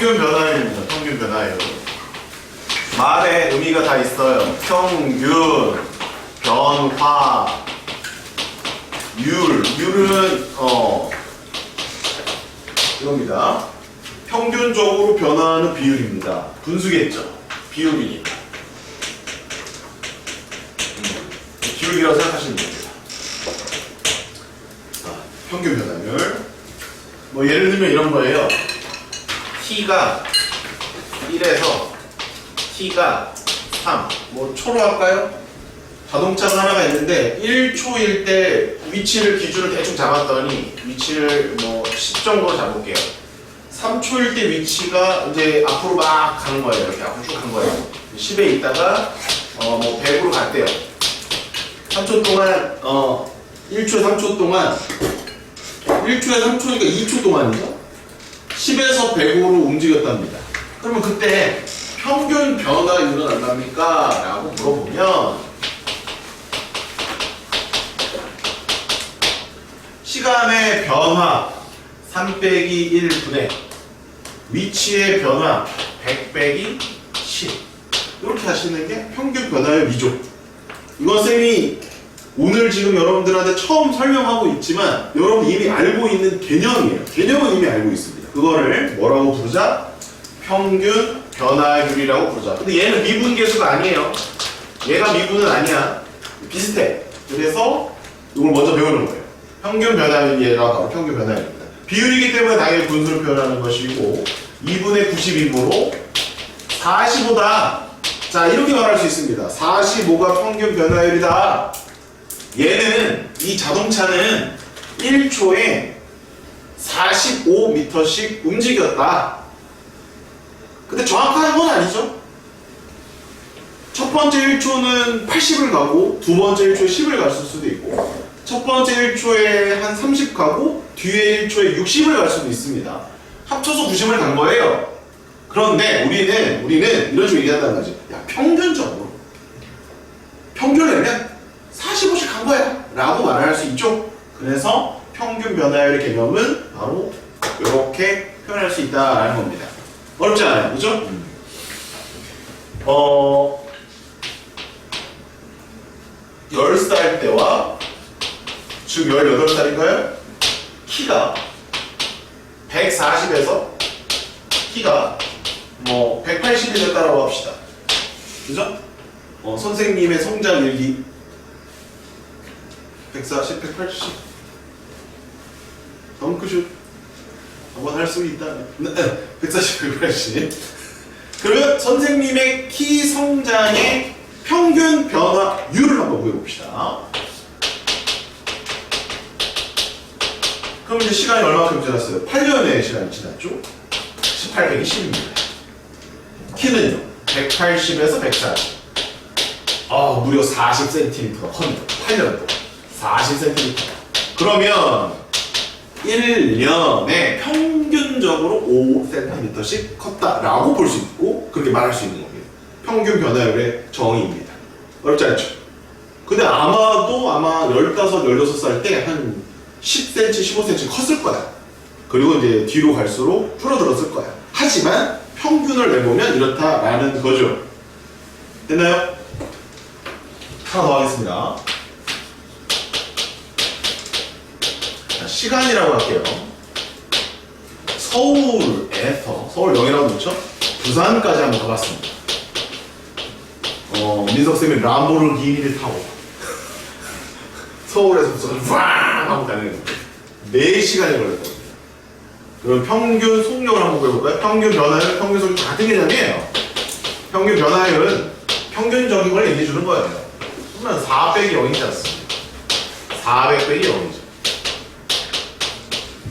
평균 변화율입니다. 평균 변화율. 말에 의미가 다 있어요. 평균, 변화, 율은 이겁니다. 평균적으로 변화하는 비율입니다. 분수겠죠. 비율이니까. 비율이라고 생각하시면 됩니다. 자, 평균 변화율. 뭐 예를 들면 이런 거예요. t가 1에서 t가 3. 뭐 초로 할까요? 자동차가 하나가 있는데 1초일 때 위치를 기준으로 대충 잡았더니 위치를 뭐 10 정도로 잡을게요. 3초일 때 위치가 이제 앞으로 막 가는 거예요. 이렇게 앞으로 쭉 간 거예요. 10에 있다가 뭐 100으로 갔대요. 3초 동안 1초에 3초 동안 1초에 3초니까 2초 동안이죠. 10에서 100으로 움직였답니다. 그러면 그때 평균 변화율은 얼마입니까? 라고 물어보면 시간의 변화 3 빼기 1분의 위치의 변화 100 빼기 10 이렇게 하시는 게 평균 변화율이죠. 이건 쌤이 오늘 지금 여러분들한테 처음 설명하고 있지만 여러분 이미 알고 있는 개념이에요. 개념은 이미 알고 있습니다. 그거를 뭐라고 부르자? 평균 변화율이라고 부르자. 근데 얘는 미분계수가 아니에요. 얘가 미분은 아니야. 비슷해. 그래서 이걸 먼저 배우는 거예요. 평균 변화율이 얘가 바로 평균 변화율입니다. 비율이기 때문에 당연히 분수를 표현하는 것이고 2분의 90이므로 45다. 자, 이렇게 말할 수 있습니다. 45가 평균 변화율이다. 얘는 이 자동차는 1초에 45m씩 움직였다. 근데 정확한 건 아니죠. 첫 번째 1초는 80을 가고 두 번째 1초에 10을 갔을 수도 있고 첫 번째 1초에 한 30 가고 뒤에 1초에 60을 갈 수도 있습니다. 합쳐서 90을 간 거예요. 그런데 우리는 이런 식으로 얘기한다는 거지. 야, 평균적으로 평균을 내면 45씩 간 거야 라고 말을 할 수 있죠. 그래서 평균 변화율의 개념은 바로 이렇게 표현할 수 있다라는 겁니다. 어렵지 않아요, 그죠? 10살 때와 지금 18살인가요? 키가 140에서 키가 뭐 180이 됐다라고 합시다. 그죠? 선생님의 성장 일기 140, 180 덩크슛 한번 할 수 있다. 140, 180 그러면 선생님의 키 성장의 평균 변화율을 한번 구해봅시다. 그럼 이제 시간이 얼마큼 지났어요? 8년의 시간이 지났죠? 18 빼기 10입니다. 키는요? 180에서 140. 무려 40cm가 컸네요. 8년 동안. 40cm. 그러면 1년에 평균적으로 5cm씩 컸다라고 볼 수 있고 그렇게 말할 수 있는 겁니다. 평균 변화율의 정의입니다. 어렵지 않죠? 근데 아마 15, 16살 때 한 10cm, 15cm 컸을 거야. 그리고 이제 뒤로 갈수록 줄어들었을 거야. 하지만 평균을 내보면 이렇다라는 거죠. 됐나요? 하나 더 하겠습니다. 자, 시간이라고 할게요. 서울에서 서울 영이라고 놓죠? 부산까지 한번 가봤습니다. 민석쌤이 람보르기니를 타고 서울에서 부산을 팡 하고 다니는 겁니다. 4시간이 걸렸거든요. 그럼 평균 속력을 한번 해볼까요? 평균 변화율, 평균 속력 같은 개념이에요. 평균 변화율은 평균적인 걸 얘기해주는 거예요. 그러면 4 빼기 0이지 않습니까? 400 빼기 0이죠.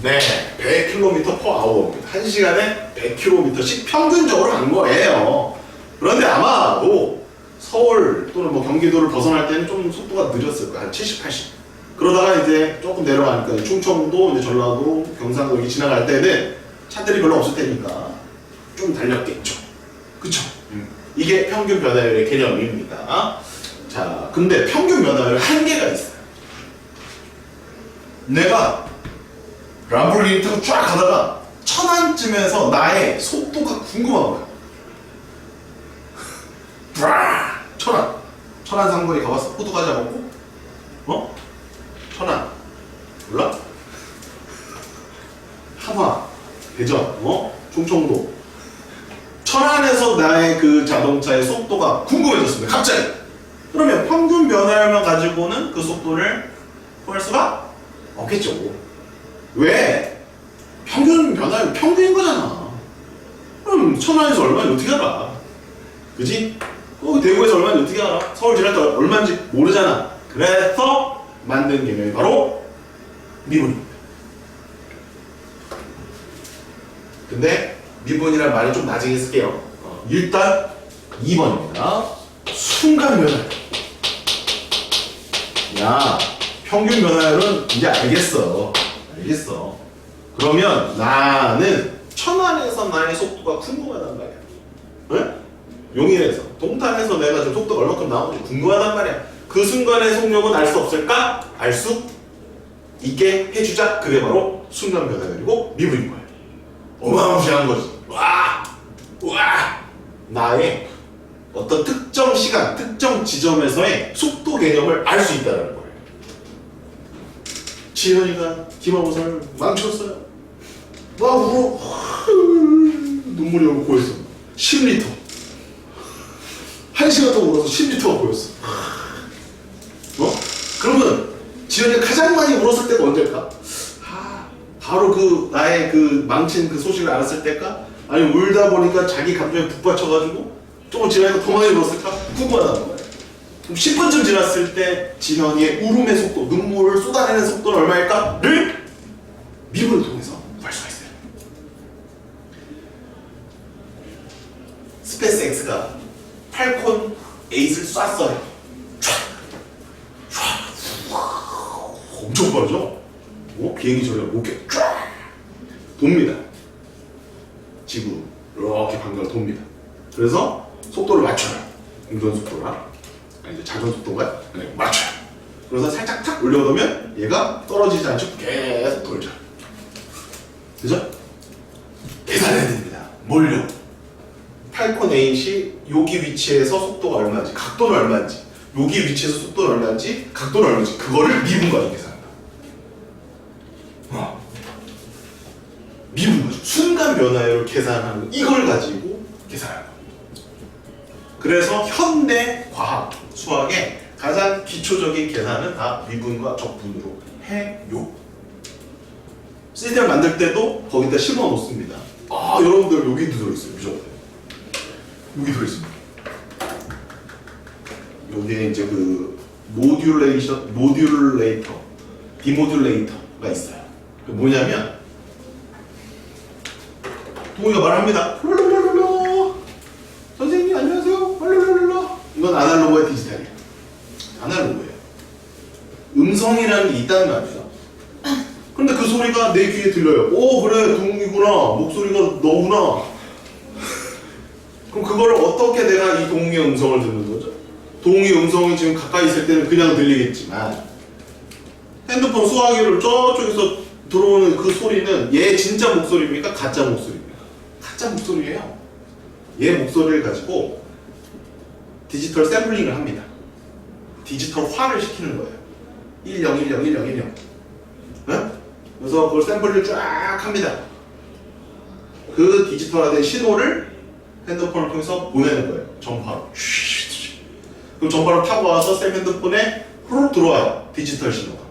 네, 100km/h입니다. 1시간에 100km씩 평균적으로 간 거예요. 그런데 아마도 서울 또는 뭐 경기도를 벗어날 때는 좀 속도가 느렸을 거예요. 한 70, 80. 그러다가 이제 조금 내려가니까 충청도, 이제 전라도, 경상도 여기 지나갈 때는 차들이 별로 없을 테니까 좀 달렸겠죠. 그쵸? 이게 평균 변화율의 개념입니다. 자, 근데 평균 변화율 한계가 있어요. 내가 람보르기니 타고 쫙 가다가 천안쯤에서 나의 속도가 궁금한 거야. 브라! 천안 상거리 가봤어? 호두과자 먹고? 어? 천안 몰라? 한화, 대전, 충청도. 천안에서 나의 그 자동차의 속도가 궁금해졌습니다. 갑자기. 그러면 평균 변화율만 가지고는 그 속도를 구할 수가 없겠죠. 왜? 평균 변화율 평균인 거잖아. 그럼 천안에서 얼마인지 어떻게 알아? 그지? 대구에서 얼마인지 어떻게 알아? 서울 지날 때 얼마인지 모르잖아. 그래서 만든 개념이 바로 미분입니다. 근데 미분이란 말을 좀 나중에 쓸게요. 일단 2번입니다. 순간 변화율. 야, 평균 변화율은 이제 알겠어. 그러면 나는 천안에서 나의 속도가 궁금하단 말이야. 응? 용인에서, 동탄에서 내가 지금 속도가 얼마큼 나오는지 궁금하단 말이야. 그 순간의 속력은 알 수 없을까? 알 수 있게 해주자. 그게 바로 순간 변화율이고 미분인 거야. 어마무시한 거지. 와! 나의 어떤 특정 시간, 특정 지점에서의 속도 개념을 알 수 있다는 거예요. 지현이가 기말고사를 망쳤어요. 나 울어. 눈물이 오고 고였어. 10리터. 1시간 동안 울어서 10리터가 보였어. 그러면 지현이가 가장 많이 울었을 때가 언제일까? 바로 그 나의 그 망친 그 소식을 알았을 때일까? 아니면 울다 보니까 자기 감정에 북받쳐가지고 조금 지나니까 더 많이 울었을까? 궁금하다는 거예요. 그럼 10분쯤 지났을 때 지현이의 울음의 속도, 눈물을 쏟아내는 속도는 얼마일까?를 미분을 통해서 구할 수가 있어요. 스페이스 X가 팔콘 8을 쐈어요. 엄청 빠르죠? 비행기 저리가 로켓 쫙 돕니다. 지구 이렇게 반가를 돕니다. 그래서 속도를 맞춰요. 운전 속도랑 이제 자전 속도인가요? 네, 맞춰요. 그래서 살짝 탁 올려놓으면 얘가 떨어지지 않고 계속 돌죠. 그죠? 계산해야 됩니다. 뭘요? 팔콘 8이 여기 위치에서 속도가 얼마인지, 각도는 얼마인지, 여기 위치에서 속도는 얼마인지, 각도는 얼마인지, 그거를 미분과로 계산합니다. 미분 거죠. 순간 변화율을 계산하는 이걸 가지고 계산하는 겁니다. 그래서 현대 과학, 수학의 가장 기초적인 계산은 다 미분과 적분으로 해요. 시스템을 만들 때도 거기다 심어 놓습니다. 여러분들 여기도 들어있어요. 무조건. 여기 들어있습니다. 여기에 이제 그 모듈레이터, 디모듈레이터가 있어요. 뭐냐면 동우이가 말합니다. 선생님 안녕하세요. 이건 아날로그와 디지털이에요. 아날로그예요. 음성이라는 게 있다는 거 아니에요? 근데 그 소리가 내 귀에 들려요. 그래 동욱이구나. 목소리가 너구나. 그럼 그걸 어떻게 내가 이 동욱이의 음성을 듣는 거죠? 동욱이의 음성이 지금 가까이 있을 때는 그냥 들리겠지만 핸드폰 수화기를 저쪽에서 들어오는 그 소리는 얘 진짜 목소리입니까? 가짜 목소리입니까? 가짜 목소리예요. 얘 목소리를 가지고 디지털 샘플링을 합니다. 디지털화를 시키는 거예요. 10101010. 네? 그래서 그걸 샘플을 쫙 합니다. 그 디지털화된 신호를 핸드폰을 통해서 보내는 거예요. 전파로. 그럼 전파를 타고 와서 쌤 핸드폰에 후루룩 들어와요. 디지털 신호가.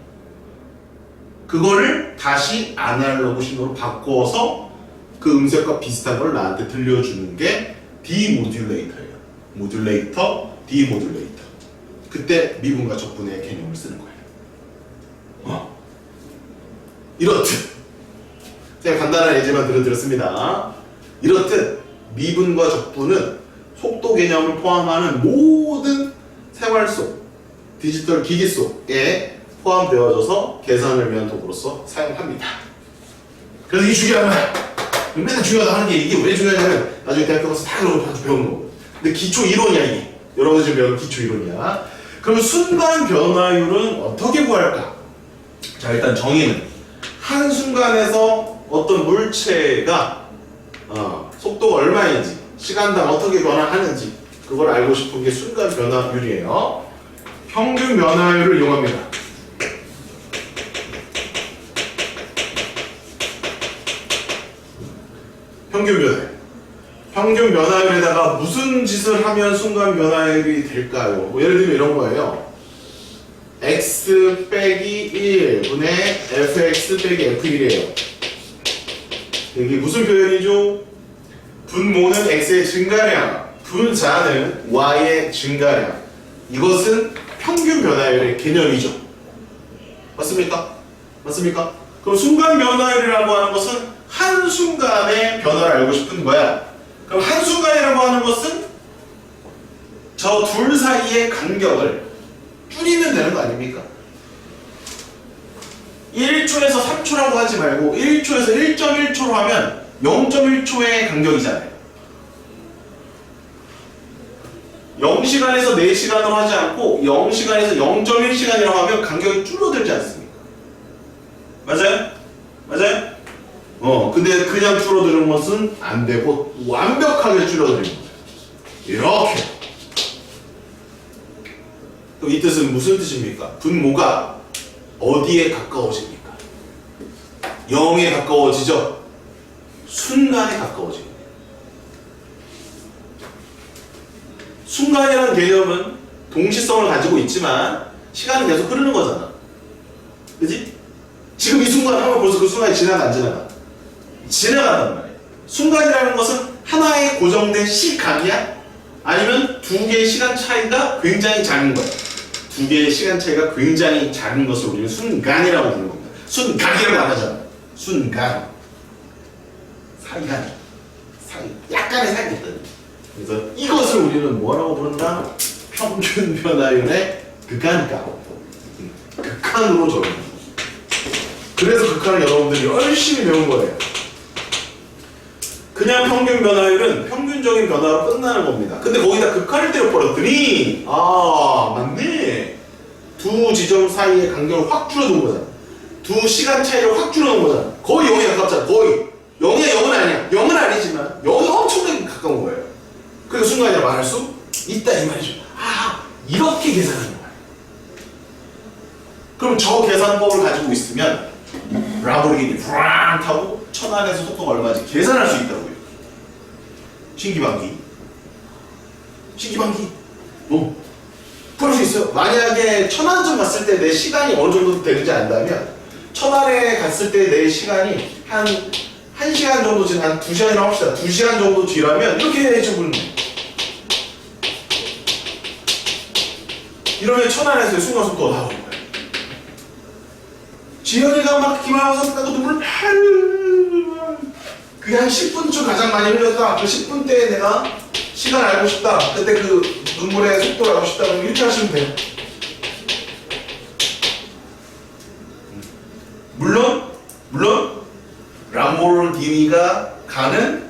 그거를 다시 아날로그 신호로 바꿔서 그 음색과 비슷한 걸 나한테 들려주는 게 디모듈레이터예요. 모듈레이터, 디모듈레이터. 그때 미분과 적분의 개념을 쓰는 거예요. 이렇듯 제가 간단한 예제만 들어드렸습니다. 이렇듯 미분과 적분은 속도 개념을 포함하는 모든 생활 속, 디지털 기기 속에 포함되어져서 계산을 위한 도구로서 사용합니다. 그래서 이게 중요한 거야. 맨날 중요하다 하는 게 이게 왜 중요하냐면 나중에 대학교 가서 다 그런 거 배우는 거고. 근데 기초 이론이야 이게. 여러분들 지금 배우는 기초 이론이야. 그러면 순간 변화율은 어떻게 구할까? 자 일단 정의는 한순간에서 어떤 물체가 속도가 얼마인지, 시간당 어떻게 변화하는지 그걸 알고 싶은 게 순간 변화율이에요. 평균 변화율을 이용합니다. 평균 변화율. 평균 변화율에다가 무슨 짓을 하면 순간 변화율이 될까요? 뭐 예를 들면 이런 거예요. x 빼기 1분의 fx 빼기 f1이에요. 이게 무슨 표현이죠? 분모는 x의 증가량, 분자는 y의 증가량. 이것은 평균 변화율의 개념이죠. 맞습니까? 맞습니까? 그럼 순간 변화율이라고 하는 것은 한순간의 변화를 알고 싶은 거야. 그럼 한순간이라고 하는 것은 저 둘 사이의 간격을 줄이면 되는 거 아닙니까? 1초에서 3초라고 하지 말고 1초에서 1.1초로 하면 0.1초의 간격이잖아요. 0시간에서 4시간으로 하지 않고 0시간에서 0.1시간이라고 하면 간격이 줄어들지 않습니까? 맞아요? 맞아요? 근데 그냥 줄어드는 것은 안 되고 완벽하게 줄어드는 거예요. 이렇게. 그럼 이 뜻은 무슨 뜻입니까? 분모가 어디에 가까워집니까? 0에 가까워지죠? 순간에 가까워집니다. 순간이라는 개념은 동시성을 가지고 있지만 시간은 계속 흐르는 거잖아. 그지? 지금 이 순간 하면 벌써 그 순간이 지나가 안 지나가? 지나가단 말이에요. 순간이라는 것은 하나의 고정된 시각이야? 아니면 두 개의 시간 차이가 굉장히 작은 거야? 두 개의 시간 차이가 굉장히 작은 것을 우리는 순간이라고 부르는 겁니다. 순각이라고 안 하잖아. 순간. 사이간. 사이. 약간의 사이가 있거든. 그래서 이것을 우리는 뭐라고 부른다? 평균 변화율의 극한값. 극한으로 적용합니다. 그래서 극한을 여러분들이 열심히 배운 거예요. 그냥 평균 변화율은 평균적인 변화로 끝나는 겁니다. 근데 거기다 극한을 때려버렸더니 맞네. 두 지점 사이의 간격을 확 줄여둔 거잖아. 두 시간 차이를 확 줄여놓은 거잖아. 거의 0에 가깝잖아. 거의 0에 0은 아니야. 0은 아니지만 0이 엄청나게 가까운 거예요. 그래서 순간이라 말할 수 있다 이 말이죠. 이렇게 계산하는 거야. 그럼 저 계산법을 가지고 있으면 라보르기니 브랑 타고 천안에서 속도가 얼마인지 계산할 수 있다고요. 신기방기. 신기방기. 그럴 수 있어요. 만약에 천안쯤 갔을 때 내 시간이 어느 정도 되는지 안다면 천안에 갔을 때 내 시간이 한 1시간 정도 지금 한 2시간이라고 합시다. 2시간 정도 뒤라면 이렇게 해주면 이러면 천안에서의 순간속도가 나오는 거예요. 지현이가 막 기말하면서 끝나고 눈물을 그게 한 10분쯤 가장 많이 흘렸다. 그 10분 때에 내가 시간을 알고 싶다. 그때 그 눈물의 속도를 알고 싶다. 그럼 이렇게 하시면 돼요. 물론 람보르기니가 가는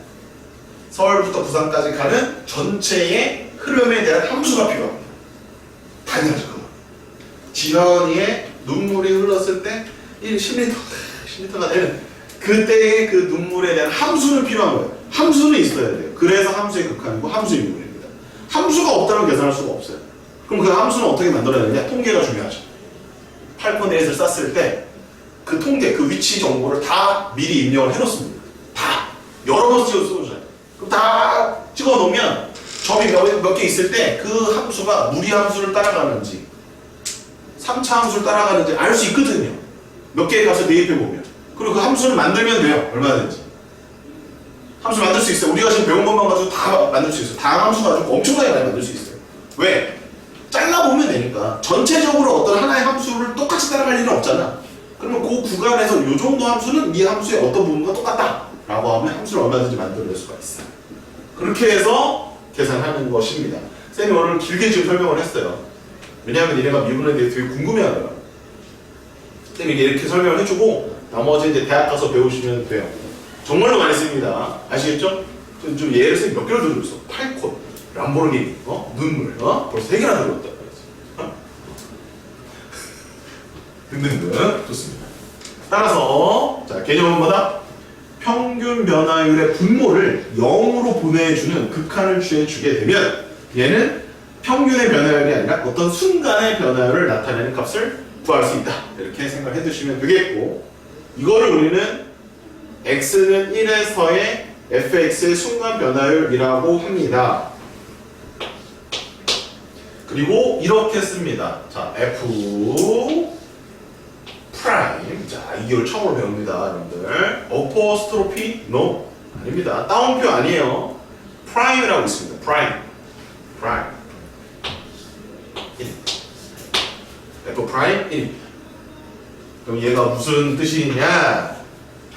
서울부터 부산까지 가는 전체의 흐름에 대한 함수가 필요합니다. 당연하죠. 그건. 지현이의 눈물이 흘렀을 때 10리터가 되는 그때의 그 눈물에 대한 함수는 필요한 거예요. 함수는 있어야 돼요. 그래서 함수의 극한이고 함수의 미분입니다. 함수가 없다면 계산할 수가 없어요. 그럼 그 함수는 어떻게 만들어내느냐? 통계가 중요하죠. 8,8을 쌌을 때 그 통계, 그 위치 정보를 다 미리 입력을 해놓습니다. 다! 여러 번 찍어놓잖아요. 그럼 다 찍어놓으면 점이 몇 개 있을 때 그 함수가 무리 함수를 따라가는지 3차 함수를 따라가는지 알 수 있거든요. 몇 개에 가서 대입해보면. 그리고 그 함수를 만들면 돼요. 얼마든지. 함수 만들 수 있어요. 우리가 지금 배운 것만 가지고 다 만들 수 있어요. 다양한 함수 가지고 엄청나게 많이 만들 수 있어요. 왜? 잘라보면 되니까. 전체적으로 어떤 하나의 함수를 똑같이 따라갈 일은 없잖아. 그러면 그 구간에서 이 정도 함수는 이 함수의 어떤 부분과 똑같다 라고 하면 함수를 얼마든지 만들어낼 수가 있어요. 그렇게 해서 계산하는 것입니다. 쌤이 오늘 길게 지금 설명을 했어요. 왜냐하면 얘네가 미분에 대해 되게 궁금해하더라고요. 쌤이 이렇게 설명을 해주고 나머지 이제 대학 가서 배우시면 돼요. 정말로 많이 씁니다. 아시겠죠? 좀 예를 쌤이 몇 개를 들고 있어. 팔콘, 람보르기니, 눈물, 벌써 3개나 들었다. 등등등. 좋습니다. 따라서 자 개념은 뭐다? 평균 변화율의 분모를 0으로 보내주는 극한을 취해주게 되면 얘는 평균의 변화율이 아니라 어떤 순간의 변화율을 나타내는 값을 구할 수 있다. 이렇게 생각해 두시면 되겠고, 이거를 우리는 x는 1에서의 fx의 순간 변화율이라고 합니다. 그리고 이렇게 씁니다. 자, f 프라임. 자, 이 기호를 처음으로 배웁니다, 여러분들. 어퍼스트로피? No. 아닙니다. 따옴표 아니에요. 프라임이라고 있습니다. 프라임. 프라임. 1. f 프라임 1. 그럼 얘가 무슨 뜻이냐?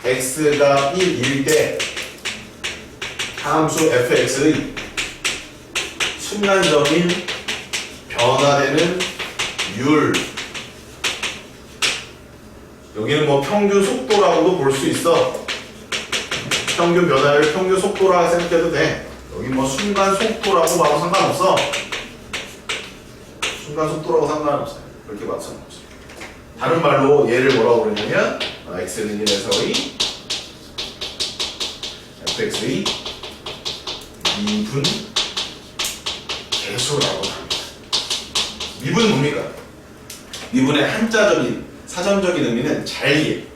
x가 1일 때 함수 fx의 순간적인 변화되는 율, 여기는 뭐 평균 속도라고도 볼 수 있어. 평균 변화율, 평균 속도라고 생각해도 돼. 여기 뭐 순간 속도라고 봐도 상관없어. 순간 속도라고 상관없어요. 그렇게 봐도 상관없어요. 다른 말로 얘를 뭐라고 그러냐면 x는 1에서의 fx의 미분 계수라고 합니다. 미분은 뭡니까? 미분의 한자적인 사전적인 의미는 잘게,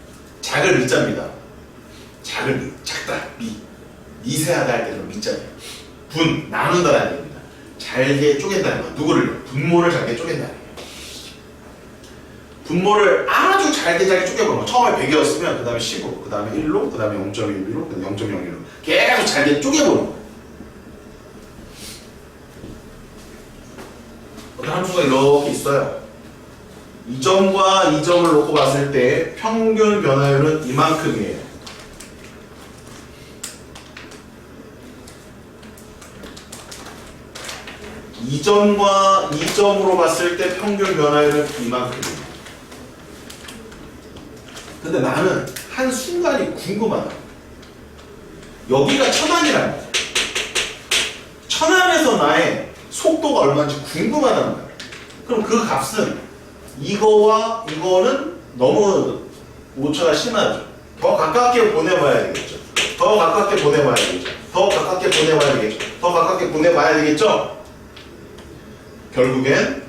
작을 미자입니다. 작을 미, 작다, 미, 미세하다 할 때는 미자예요. 분, 나눈다라는 얘기입니다. 잘게 쪼갠다는 거. 누구를? 분모를 잘게 쪼갠다는 얘기예요. 분모를 아주 잘게 쪼개보는 거. 처음에 100이었으면 그 다음에 10으로, 그 다음에 1로, 그 다음에 0.1로, 그 다음에 0.01로 계속 잘게 쪼개보는 거. 어떤 함수가 이렇게 있어요. 이 점과 이 점을 놓고 봤을 때 평균 변화율은 이만큼이에요. 이 점과 이 점으로 봤을 때 평균 변화율은 이만큼이에요. 근데 나는 한순간이 궁금하다. 여기가 천안이란 말이야. 천안에서 나의 속도가 얼마인지 궁금하단 말이야. 그럼 그 값은 이거와 이거는 너무 오차가 심하죠. 더 가깝게 보내봐야 되겠죠. 더 가깝게 보내봐야 되겠죠. 더 가깝게 보내봐야 되겠죠. 더 가깝게 보내봐야 되겠죠. 결국엔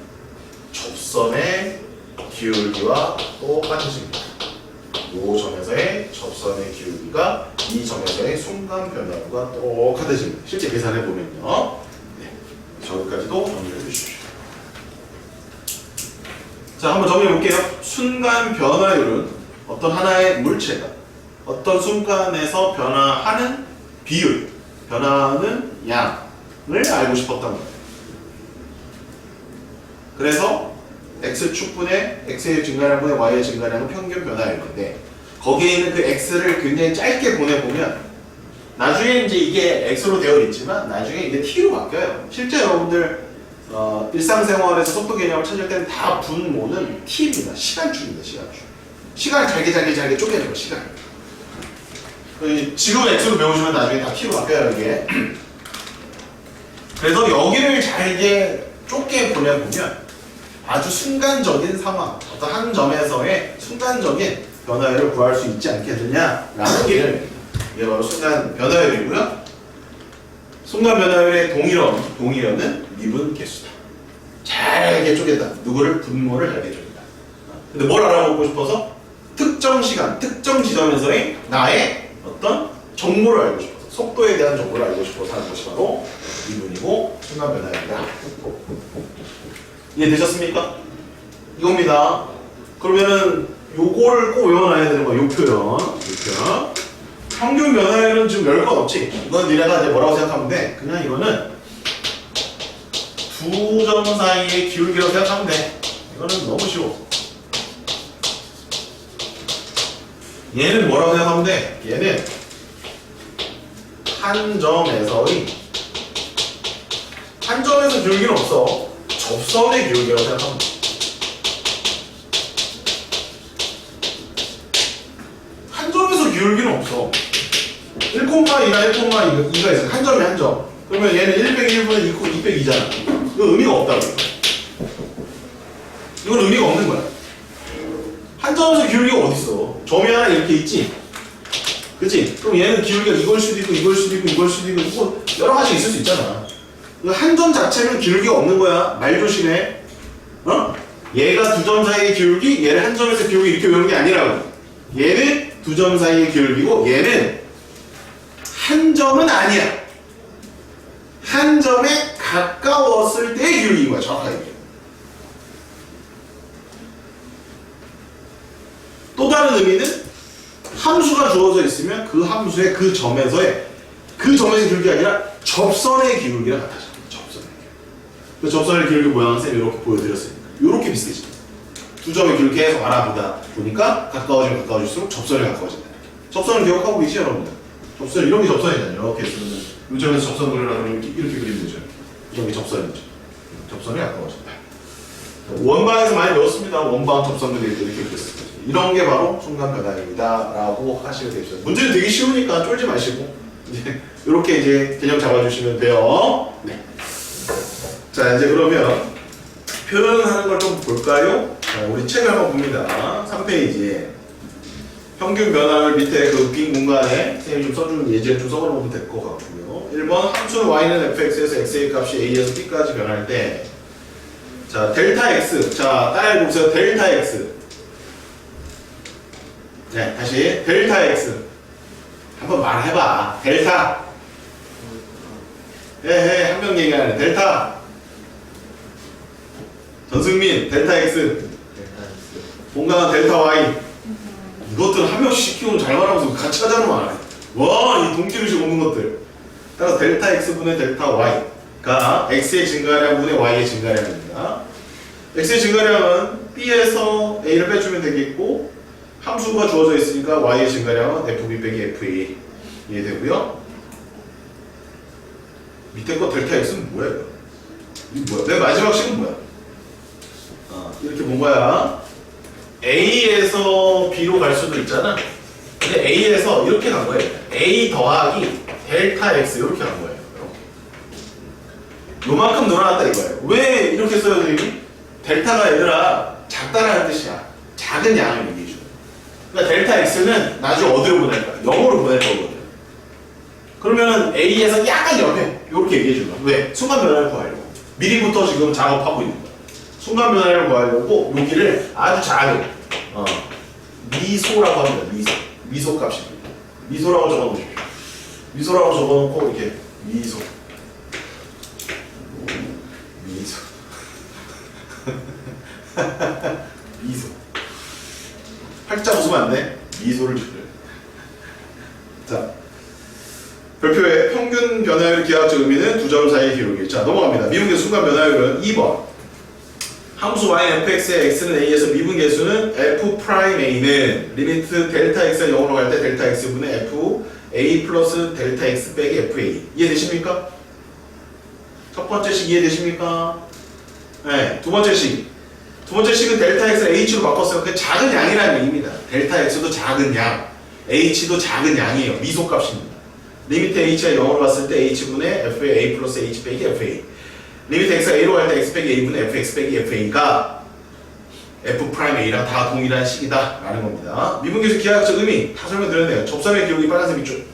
접선의 기울기와 똑같아집니다. 이 점에서의 접선의 기울기가 이 점에서의 순간 변화가 똑같아집니다. 실제 계산해보면요. 네, 저기까지도 정리해 주십시오. 자, 한번 정리해 볼게요. 순간 변화율은 어떤 하나의 물체가 어떤 순간에서 변화하는 비율, 변화하는 양을 알고 싶었던 거예요. 그래서 x축분의 x의 증가량분의 y의 증가량은 평균 변화율인데, 거기에 있는 그 x를 굉장히 짧게 보내보면 나중에 이제 이게 x로 되어 있지만 나중에 이게 t로 바뀌어요. 실제 여러분들 일상생활에서 속도 개념을 찾을 때는 다 분모는 t입니다. 시간축입니다. 시간축. 시간을 잘게 쪼개는 거, 시간. 지금은 x로 배우시면 나중에 다 t로 바뀌어요, 이게. 그래서 여기를 잘게 좁게 보내보면 아주 순간적인 상황, 어떤 한 점에서의 순간적인 변화율을 구할 수 있지 않겠느냐라는 개념입니다. 이게 바로 순간 변화율이고요. 순간 변화율의 동일어는 미분 개수다. 잘게 쪼개다. 누구를? 분모를 잘게 쪼개다. 근데 뭘 알아보고 싶어서? 특정 시간, 특정 지점에서의 나의 어떤 정보를 알고 싶어서, 속도에 대한 정보를 알고 싶어서 하는 것이 바로 미분이고 순간 변화율이다. 이해되셨습니까? 이겁니다. 그러면은 요거를 꼭 외워놔야 되는 거야. 요 표현. 평균 변화율은 지금 별거 없지. 이건 니네가 이제 뭐라고 생각하면 돼. 그냥 이거는 두 점 사이의 기울기라고 생각하면 돼. 이거는 너무 쉬워. 얘는 뭐라고 생각하면 돼? 얘는 한 점에서 기울기는 없어. 접선의 기울기라고 생각하면 돼. 한 점에서 기울기는 없어. 1,2가 1,2가 있어. 한 점에 한 점. 그러면 얘는 101분의 202잖아. 이거 의미가 없다고. 이건 의미가 없는 거야. 한 점에서 기울기가 어딨어. 점이 하나 이렇게 있지? 그치? 그럼 얘는 기울기가 이걸 수도 있고 이걸 수도 있고 이걸 수도 있고 뭐 여러 가지 있을 수 있잖아. 한 점 자체는 기울기가 없는 거야. 말 조심해. 어? 얘가 두 점 사이의 기울기, 얘를 한 점에서 기울기 이렇게 외우는 게 아니라고. 얘는 두 점 사이의 기울기고 얘는 한 점은 아니야. 한 점에 가까웠을 때의 기울기인 거야. 정확하게. 또 다른 의미는 함수가 주어져 있으면 그 함수의 그 점에서의 기울기가 아니라 접선의 기울기랑 같아져. 접선의 기울기. 그 접선의 기울기 모양은 쌤이 이렇게 보여드렸으니까 이렇게 비슷해져. 두 점의 기울기 계속 알아보다 보니까 가까워지면 가까워질수록 접선이 가까워진다. 접선을 기억하고 계시죠, 여러분들? 접선 이런 게 접선이잖아요. 이렇게 쓰면 이 점에서 접선 그리려고 하면 이렇게 그리면 되죠. 이런 게 접선이죠. 접선이 가까워진다. 원방에서 많이 배웠습니다. 원방 접선 그릴 때 이렇게 그렸을 거죠. 이런 게 바로 순간 변화입니다. 라고 하시면 되죠. 문제는 되게 쉬우니까 쫄지 마시고 이제 이렇게 이제 개념 잡아주시면 돼요. 네. 자, 이제 그러면 표현하는 걸 좀 볼까요? 자, 우리 책을 한번 봅니다. 3페이지에 평균 변화를 밑에 그 빈 공간에 선생님이 좀 써준 예제를 좀 써보면 될 것 같고요. 1번 함수는 y는 fx에서 x의 값이 a에서 b까지 변할 때 자, 델타 x. 자, 따라해보세요. 델타 x. 네, 다시. 델타 x. 한번 말해봐. 델타. 한 명 얘기하네. 델타. 전승민. 델타 x. 공간은 델타 y. 이것들 한 명씩 시키면 잘 말하면서 같이 하자는 말. 와, 이 동기의식 없는 것들. 따라서 델타 x분의 델타 y가 x의 증가량분의 y의 증가량입니다. x의 증가량은 b에서 a를 빼주면 되겠고 함수가 주어져 있으니까 y의 증가량은 fb 빼기 fa 이해되고요. 밑에 거 델타 x는 뭐야 이거? 이거 뭐야? 맨 마지막 식은 뭐야? 이렇게 본 거야. A에서 B로 갈 수도 있잖아. 근데 A에서 이렇게 간 거예요. A 더하기 델타 X 이렇게 간 거예요. 이렇게. 요만큼 늘어났다 이거예요. 왜 이렇게 써요, 선생님이? 델타가 얘들아 작다라는 뜻이야. 작은 양을 얘기해줘. 그러니까 델타 X는 나중에 어디로 보낼 거야? 0으로 보낼 거거든. 그러면 A에서 약간 옆에 이렇게 얘기해줘. 왜? 순간 변화를 구하려고. 미리부터 지금 작업하고 있는 거야. 순간 변화를 구하려고 여기를 아주 작은 미소라고 합니다. 미소 값입니다. 미소라고 적어놓으십시오. 미소라고 적어놓고 이렇게 미소 미소 활짝 웃으면 안 돼. 미소를 줄여요. 자, 별표의 평균 변화율 기하학적 의미는 두 점 사이의 기울기. 자, 넘어갑니다. 미분계 순간 변화율은 2번. 함수 y는 fx의 x는 a에서 미분 계수는 f'a는 리미트 델타 x가 0으로 갈 때 델타 x분의 f a 플러스 델타 x 빼기 fa. 이해되십니까? 첫 번째 식 이해되십니까? 네. 두 번째 식. 두 번째 식은 델타 x를 h로 바꿨어요. 그게 작은 양이라는 얘기입니다. 델타 x도 작은 양, h도 작은 양이에요. 미소값입니다. 리미트 h가 0으로 갔을 때 h분의 f의 a 플러스 h 빼기 fa. 리미트 x가 a로 갈 때 x 빼기 a분의 fx 빼기 fa가 f'a랑 다 동일한 식이다 라는 겁니다. 미분계수 기하학적 의미 다 설명드렸네요. 접선의 기울기 빨간색 밑줄.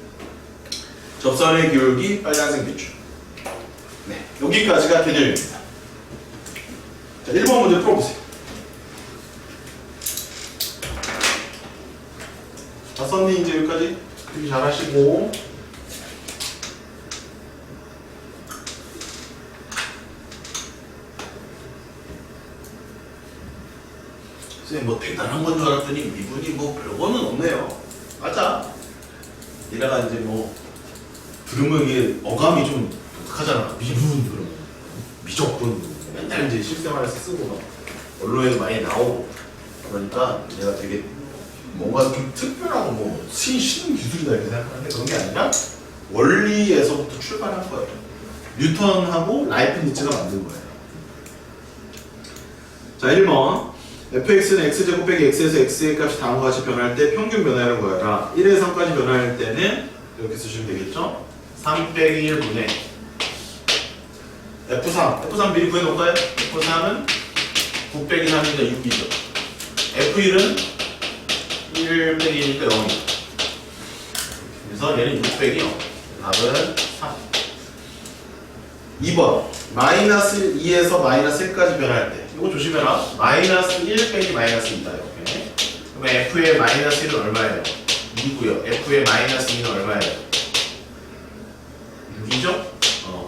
접선의 기울기 빨간색 밑줄. 네, 여기까지가 개념입니다. 자, 1번 문제 풀어보세요. 자, 썬니 이제 여기까지 준비 잘 하시고 선생님 뭐 대단한 건 줄 알았더니 미분이 뭐 별거는 없네요. 맞아. 얘네가 이제 뭐 들으면 이게 어감이 좀 독특하잖아. 미분 그러면 미적분 맨날 이제 실생활에서 쓰고 막 언론에서 많이 나오고 그러니까 얘가 되게 뭔가 좀 특별하고 뭐 신기술이다 이렇게 생각하는데 그런 게 아니라 원리에서부터 출발한 거예요. 뉴턴하고 라이프니츠가 만든 거예요. 자, 1번 fx는 x제곱 빼기 x에서 x의 값이 다음과 같이 변할 때 평균 변화율을 구하라. 1에서 3까지 변할 때는 이렇게 쓰시면 되겠죠? 3 빼기 1분의 F3 미리 구해놓을까요? F3은 9 빼기 3이니까 6이죠. F1은 1 빼기 1이니까 0이죠. 그래서 얘는 600이요. 답은 3. 2번 마이너스 2에서 마이너스 1까지 변할 때 이거 조심해라. 마이너스 1 빼기 마이너스 2다 이렇게. 그러면 f의 마이너스 1은 얼마예요? 2고요. f의 마이너스 2는 얼마예요? 6이죠?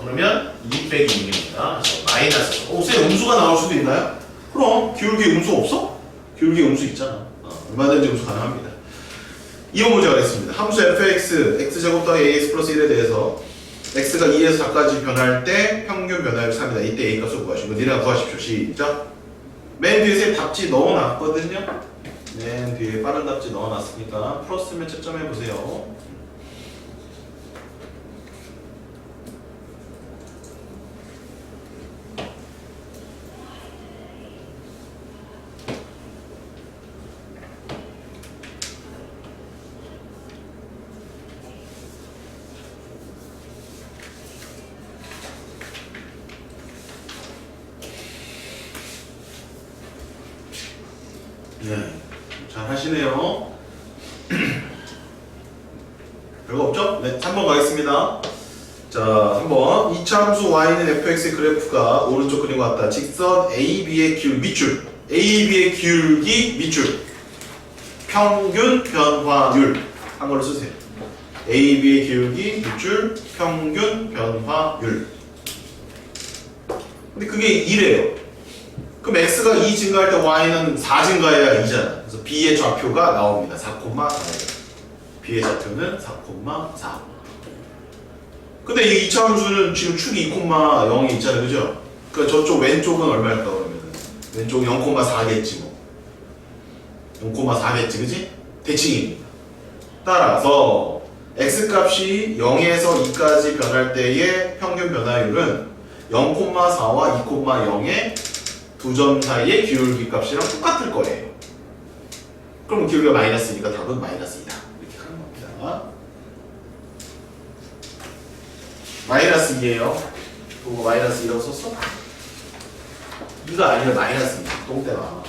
그러면 2 빼기 6입니다. 마이너스. 쌤 음수가 나올 수도 있나요? 그럼 기울기 음수 없어? 기울기 음수 있잖아. 얼마든지 음수 가능합니다. 2번 문제 가겠습니다. 함수 fx x제곱 더하기 ax 플러스 1에 대해서 x가 2에서 4까지 변할 때 평균 변화율 3이다. 이때 a 값을 구하시고 니네가 구하십시오. 시작. 맨 뒤에 쌤 답지 넣어놨거든요. 맨 뒤에 빠른 답지 넣어놨으니까 풀었으면 채점해보세요. 네, 잘 하시네요. 별거 없죠? 네, 3번 가겠습니다. 자, 3번. 이차 함수 y는 fx의 그래프가 오른쪽 그림 같다. 직선 AB의 기울기 밑줄. AB의 기울기 밑줄. 평균 변화율. 한글로 쓰세요. AB의 기울기 밑줄. 평균 변화율. 근데 그게 2래요. 그럼 x가 2 증가할 때 y는 4 증가해야 2잖아. 그래서 b의 좌표가 나옵니다. 4,4. b의 좌표는 4,4. 근데 이 2차 함수는 지금 축이 2,0이 있잖아요. 그죠? 그러니까 저쪽 왼쪽은 얼마일까 그러면? 왼쪽 0,4겠지 뭐. 0,4겠지, 그지? 대칭입니다. 따라서 x값이 0에서 2까지 변할 때의 평균 변화율은 0,4와 2,0의 두 점 사이의 기울기 값이랑 똑같을 거예요. 그럼 기울기가 마이너스니까 답은 마이너스이다. 이렇게 하는 겁니다. 마이너스 2예요. 그거 마이너스 2라고 썼어? 2가 아니라 마이너스 2. 똥대나.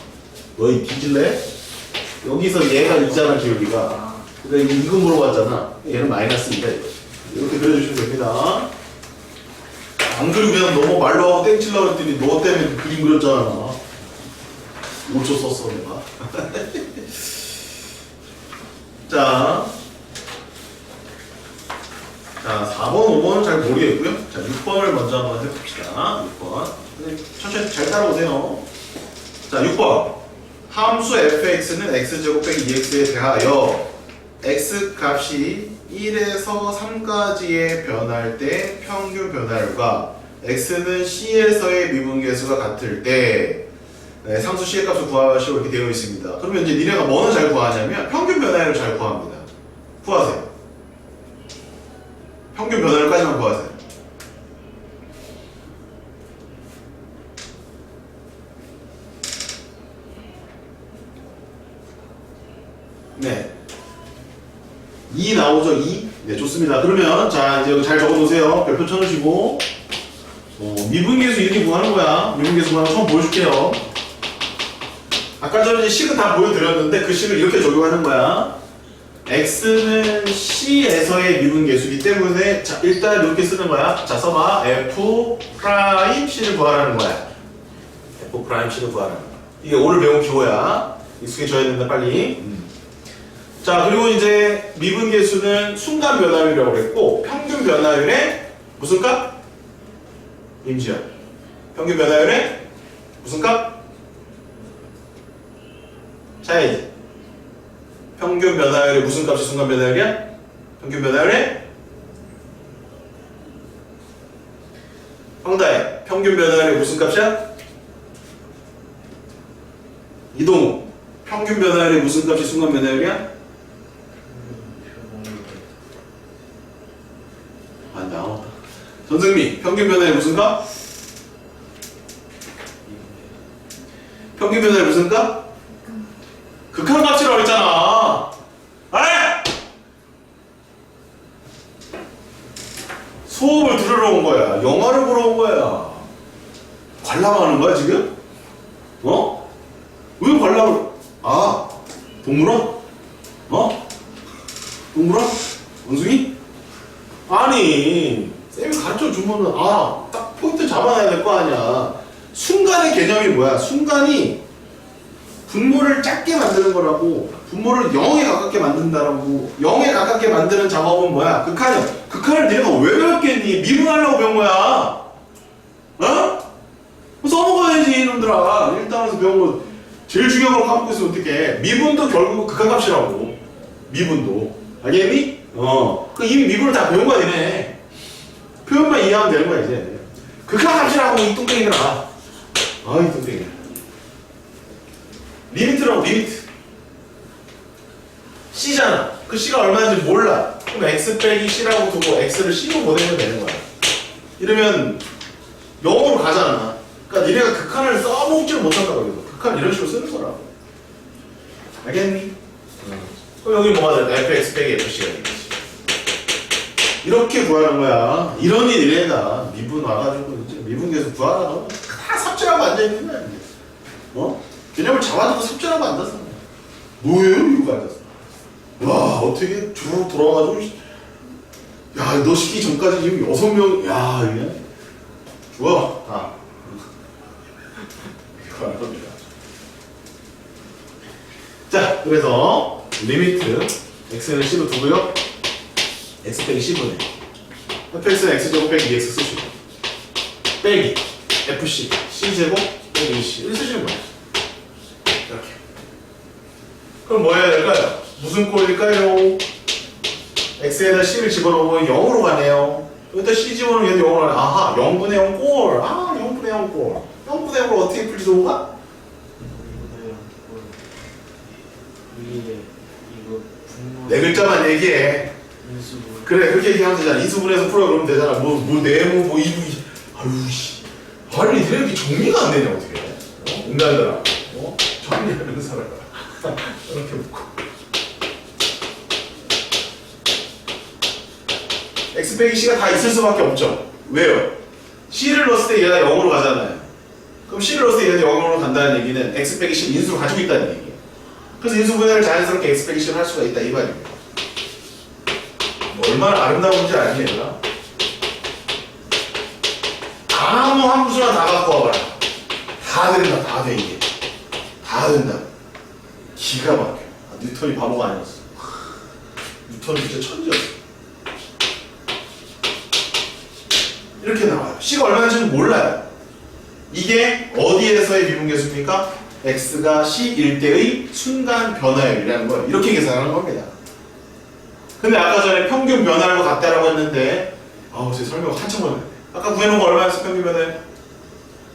너희 뒤질래? 여기서 얘가 있잖아, 기울기가. 근데 이거 물어봤잖아. 얘는 마이너스 2다. 이렇게 그려주시면 됩니다. 안 그리고 그냥 너무 말로 하고 땡치려고 했더니 너 때문에 그림 그렸잖아. 5초 썼어 내가. 자 4번 5번은 잘 모르겠고요. 자 6번을 먼저 한번 해봅시다. 6번 천천히 잘 따라오세요. 자 6번 함수 fx는 x제곱 빼기 2x에 대하여 x값이 1에서 3까지의 변할 때 평균 변화율과 x는 c에서의 미분계수가 같을 때 상수 c의 값을 구하시오 이렇게 되어 있습니다. 그러면 이제 니네가 뭐는 잘 구하냐면 평균 변화율을 잘 구합니다. 구하세요. 평균 변화율까지만 구하세요. 네. 2 나오죠? 2? 네, 좋습니다. 그러면 자 이제 여기 잘 적어놓으세요. 별표 쳐놓으시고 미분계수 이렇게 구하는 거야. 미분계수 구하는 거 처음 보여줄게요. 아까 전에 식은 다 보여드렸는데 그 식을 이렇게 적용하는 거야. x는 c에서의 미분계수이기 때문에 자 일단 이렇게 쓰는 거야. 자 써봐. f'c를 구하라는 거야. f'c를 구하라는 거야. 이게 오늘 배운 기호야. 익숙해져야 된다 빨리. 자 그리고 이제 미분계수는 순간 변화율이라고 그랬고 평균 변화율의 무슨 값? 임지연 평균 변화율의 무슨 값? 차이지. 평균 변화율의 무슨 값이 순간 변화율이야? 평균 변화율의 황다혜 평균 변화율의 무슨 값이야? 이동우 평균 변화율의 무슨 값이 순간 변화율이야? 안 나온다. 전승미 평균 변화율 무슨 값? 평균 변화율 무슨 값? 극한값이라고 했잖아. 아! 수업을 들으러 온 거야. 영화를 보러 온 거야. 관람하는 거야 지금? 어? 왜 관람을? 아 동물원? 어? 동물원? 원숭이? 아니 쌤이 가르쳐 주면은 딱 포인트 잡아놔야 될 거 아니야. 순간의 개념이 뭐야? 순간이 분모를 작게 만드는 거라고. 분모를 0에 가깝게 만든다라고. 0에 가깝게 만드는 작업은 뭐야? 극한이야. 극한을 내가 왜 배웠겠니? 미분하려고 배운 거야. 어? 써먹어야지 이놈들아. 일단에서 배운 거 제일 중요한 걸 까먹고 있으면 어떡해. 미분도 결국 극한값이라고. 미분도. 알겠니? 그 이미 미분을 다 배운 거야 얘네. 표현만 이해하면 되는 거야 이제. 극한값이라고 이 뚱땡이들아. 이 뚱땡이. 리미트라고 리미트. C잖아. 그 C가 얼마인지 몰라. 그럼 X 빼기 C라고 두고 X를 C로 보내면 되는 거야. 이러면 0으로 가잖아. 그러니까 니네가 극한을 써먹지를 못한다고 그래서. 극한 이런 식으로 쓰는 거라고. 알겠니? 그럼 여기 뭐가 될까? fx 빼기 fc가 되겠지. 이렇게 구하는 거야. 이러니 니네가 미분 와가지고 이제 미분계수 구하라고 다 삽질하고 앉아있는 거야. 개념을 잡아줘도 삽질하고 앉았어. 뭐예요? 이러고 앉았어. 와, 어떻게 쭉 돌아와가지고 야, 너 시키기 전까지 지금 6명, 야, 이게 좋아. 이거 안 겁니다. 자, 그래서 리미트 x는 c로 두고요. x 빼기 c분의 fx는 x제곱 빼기 2x 쓰시고 빼기 fc c제곱 빼기 2c 쓰시는 거예요. 이렇게. 그럼 뭐 해야 될까요? 무슨 꼴일까요? x에다 c를 집어넣으면 0으로 가네요. 여기다 c 집어넣으면 얘도 0으로 가네. 아하, 0분의 0 꼴. 0분의 0 꼴. 0분의 0을 어떻게 풀지 도가? 네 글자만 얘기해. 인수분. 그래, 그렇게 얘기하면 되잖아. 인수분해서 풀어 그러면 되잖아. 네모, 이분. 아유, 씨. 아니, 니네 이렇게 정리가 안 되냐, 어떻게. 인간들아. 정리하는 사람. 이렇게 묻고. x 빼기 c가 다 있을 수밖에 없죠. 왜요? c를 넣었을 때 얘가 0으로 가잖아요. 그럼 c를 넣었을 때 얘가 0으로 간다는 얘기는 x 빼기 c를 인수로 가지고 있다는 얘기예요. 그래서 인수분해를 자연스럽게 x 빼기 c를 할 수가 있다 이 말입니다. 얼마나 아름다운지 알니 얘들아? 아무 함수나 다 갖고 와봐라. 다 된다. 다 돼 이게. 다 된다. 기가 막혀. 뉴턴이 바보가 아니었어. 뉴턴은 진짜 천재였어. 이렇게 나와요. C가 얼마인지는 몰라요. 이게 어디에서의 미분계수입니까? X가 C일 때의 순간 변화율이라는 걸 이렇게 계산하는 겁니다. 근데 아까 전에 평균 변화율과 같다라고 했는데 제 설명 한참 걸렸네. 아까 구해놓은 거 얼마였어? 평균 변화율?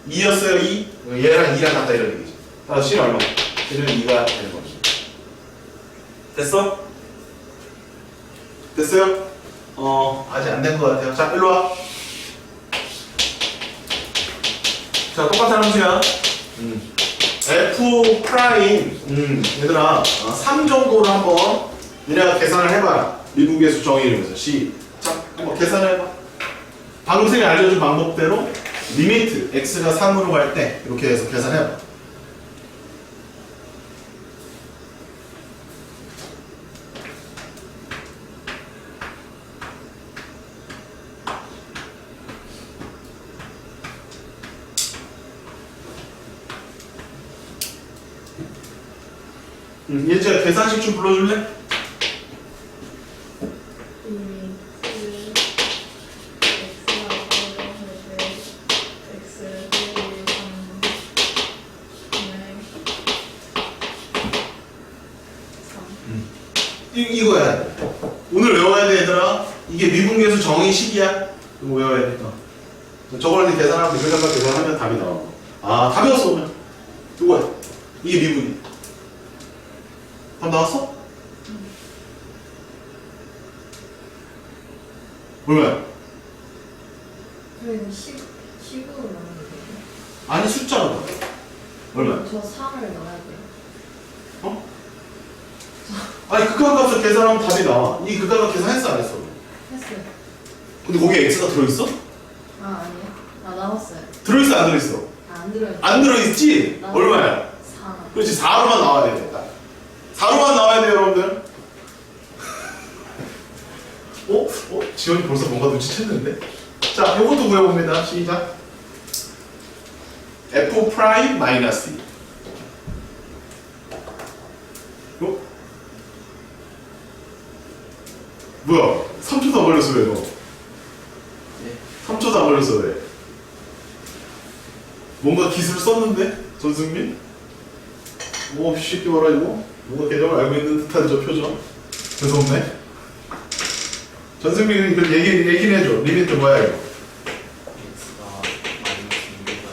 2였어요? 2? 얘랑 2랑 같다 이런 얘기죠. 따라서 C는 얼마? C는 2가 되는 겁니다. 됐어? 됐어요? 아직 안 된 것 같아요. 자, 일로 와. 자, 똑같은 함수야. F 프라임. 얘들아, 3 정도를 한번 니네가 계산을 해봐라. 미분계수 정의이면서 시작. 한번 계산을 해봐. 방금 쌤이 알려준 방법대로 리미트 x가 3으로 갈 때 이렇게 해서 계산해봐. 얘들아 계산식 좀 불러줄래? 이거야. 오늘 외워야 돼 얘들아. 이게 미분계수 정의식이야. 이거 외워야 돼. 저걸 계산하고 미분계수 계산하면 답이 나와. 답이 왔어 오늘. 이거야. 이게 미분이. 답 나왔어? 얼마야? 저희는 식으로 나오는데. 아니 숫자가 더. 얼마야? 저 3을 넣어야 돼요. 아니 극한값을 계산하면 답이 나와. 이 극한값 계산했어 안 했어? 했어요. 근데 거기에 x가 들어있어? 아니요. 나왔어요. 들어있어 안 들어있어? 안 들어요. 안 들어있지? 나왔어요. 얼마야? 4. 그렇지 4로만 나와야 돼. 4로만 나와야 돼요 여러분들. 지원이 벌써 뭔가 눈치챘는데? 자, 요것도 구해봅니다. 시작. f 프라임 마이너스 2. 뭐야? 3초도 안 걸렸어, 왜 너? 네. 3초도 안 걸렸어, 왜? 뭔가 기술을 썼는데? 전승민? 뭐, 쉽게 말하 이거? 뭔가 개념을 알고 있는 듯한 저 표정? 무섭네? 전승민은 이걸 얘기를 해줘. 리미트 뭐야, 이거? x가 마이너스 2가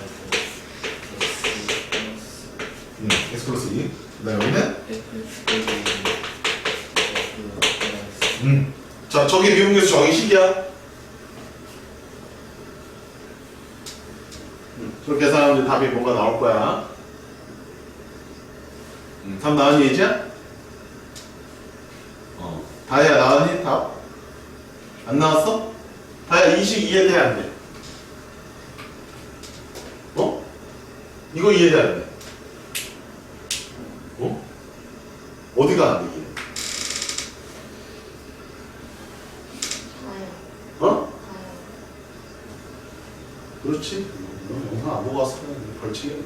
x x 플러스 2. 그 다음에 여기는? 플러스 자, 저기 미분계수 정의식이야. 저렇게 계산하면 답이 뭔가 나올 거야. 3 나왔니, 예지야? 다혜야, 나왔니? 답? 안 나왔어? 다혜야, 이 식 이해돼, 안 돼? 이거 이해돼, 안 돼? 어디가 안 돼, 이해? 그렇지? 영상 안 보고 왔으면 벌칙이야.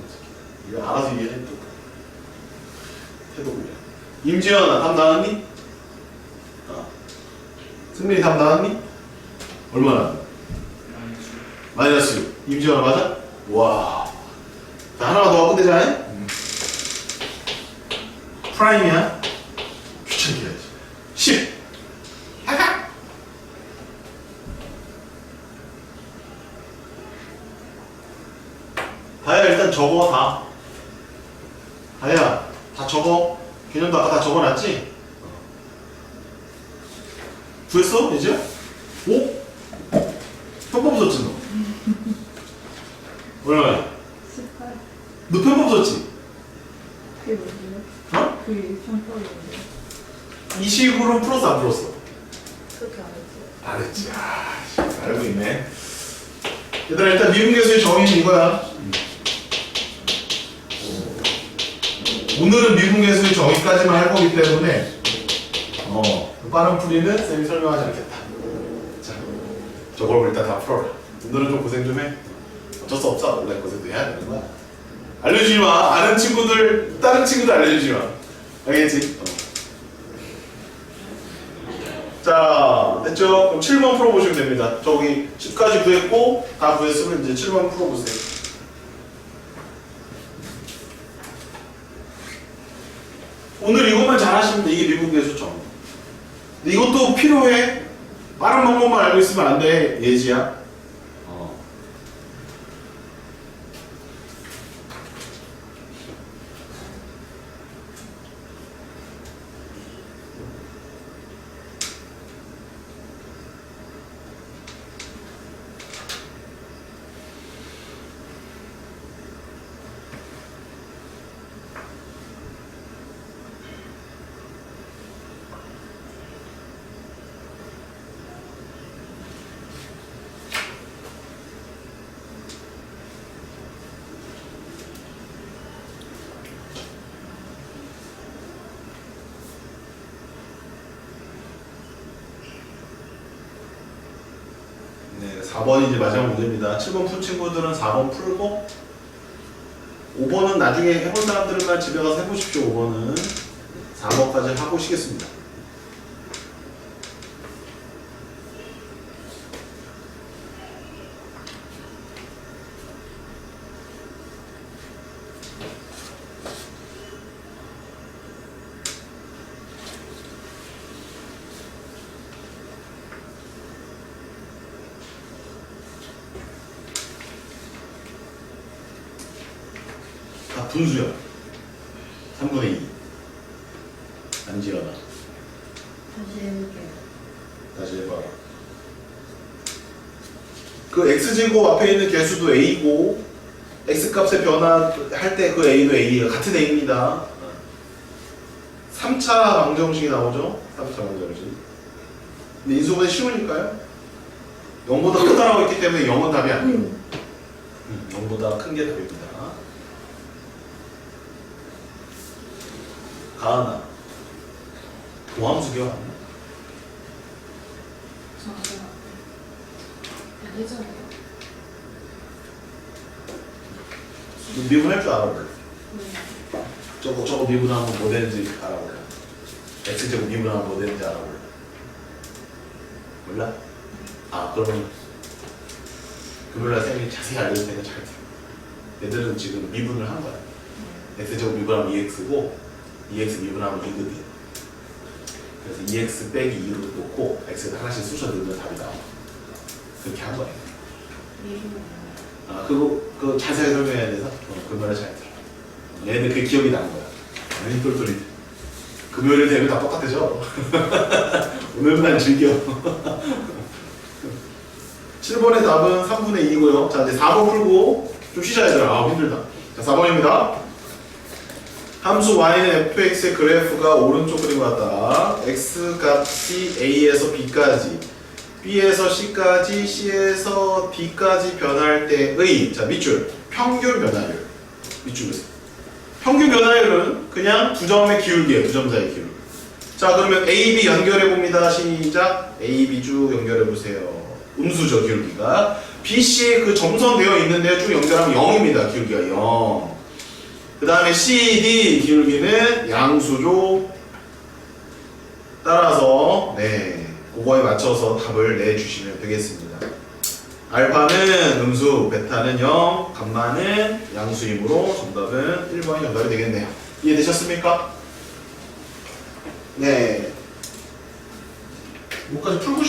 이거 알아서 이해해 또. 태도구야. 임지연아, 답 나왔니? 승민이 답 나왔니? 얼마나? 마이너스 6. 임지연아 맞아? 와. 자, 하나만 더 하고 끝내자. 프라임이야. 귀찮게 해야지. 10. 다혜야, 일단 적어, 다. 다혜야, 다 적어. 개념도 아까 다 적어놨지? 구했어? 이제? 오? 편법 썼지, 너? 얼마야? 18. 너 편법 썼지? 그게 뭐예요? 어? 그게 평가인데. 이 식으로 풀었어, 안 풀었어? 그렇게 안 했지. 안 했지. 알고 있네. 얘들아, 일단 미분계수의 정의는 이거야. 오늘은 미분계수의 정의까지만 할 거기 때문에 빠른 풀이는 쌤이 설명하지 않겠다. 자, 저걸 일단 다 풀어라. 오늘은 좀 고생 좀 해. 어쩔 수 없어. 원래 고생도 해야 되는 거야. 알려주지 마. 아는 친구들, 다른 친구들 알려주지 마. 알겠지? 자, 됐죠? 그럼 7번 풀어보시면 됩니다. 저기 10까지 구했고 다 구했으면 이제 7번 풀어보세요. 오늘 이것만 잘하시면 돼. 이게 미분계수 정. 근데 이것도 필요해. 빠른 방법만 알고 있으면 안 돼. 예지야. 네, 4번이 이제 마지막 문제입니다. 7번 풀 친구들은 4번 풀고 5번은 나중에 해본 사람들만 집에 가서 해보십시오. 5번은 4번까지 하고 쉬겠습니다. 다 분수야. 3분의 2. 안지연아. 다시 해볼게요. 다시 해봐. 그 x제곱 앞에 있는 개수도 a고 x값의 변화할 때 그 a도 a예요. 같은 a입니다. 3차 방정식이 나오죠? 3차 방정식. 근데 인수분해 쉬우니까요. 0보다 크다라고 했기 때문에 0은 답이 아니에요. 0보다 큰 게 답입니다. 가은아, 도함수 기억 안 나? 저 아직 안 돼. 예전에요. 미분할 줄 알아 원래. 네. 저거 미분하면 뭐 되는지 알아 원래. x제곱 미분하면 뭐 되는지 알아 원래. 몰라? 아 그러면 금요일날 쌤이 자세히 알려줄 테니까 잘 들어. 얘들은 지금 미분을 한 거야. x제곱 미분하면 2x고 2x 미분하면 2거든. 그래서 2x 빼기 2로 놓고 x를 하나씩 쑤셔 넣으면 답이 나와. 그렇게 한 거야. 아 그거 자세히 설명해야 돼서 금요일에 잘 들어. 얘들 그 기억이 나는 거야. 아니 똘똘이. 금요일 되면 다 똑같아져. 오늘만 즐겨. 7번의 답은 3분의 2고요. 자 이제 4번 풀고 좀 쉬자 얘들아. 아 힘들다. 자 4번입니다. 함수 y는 fx의 그래프가 오른쪽 그림 같다. x 값이 a에서 b까지, b에서 c까지, c에서 d까지 변할 때의 자 밑줄 평균 변화율. 밑줄에서 평균 변화율은 그냥 두 점의 기울기예요. 두 점 사이 기울기. 자 그러면 a, b 연결해 봅니다. 시작. a, b 쭉 연결해 보세요. 음수죠 기울기가. b, c 그 점선 되어 있는데 쭉 연결하면 0입니다. 기울기가 0. 그 다음에 CD 기울기는 양수죠. 따라서 네 그거에 맞춰서 답을 내주시면 되겠습니다. 알파는 음수, 베타는 0, 감마는 양수이므로 정답은 1번이 정답이 되겠네요. 이해되셨습니까? 네. 뭐까지 풀고 싶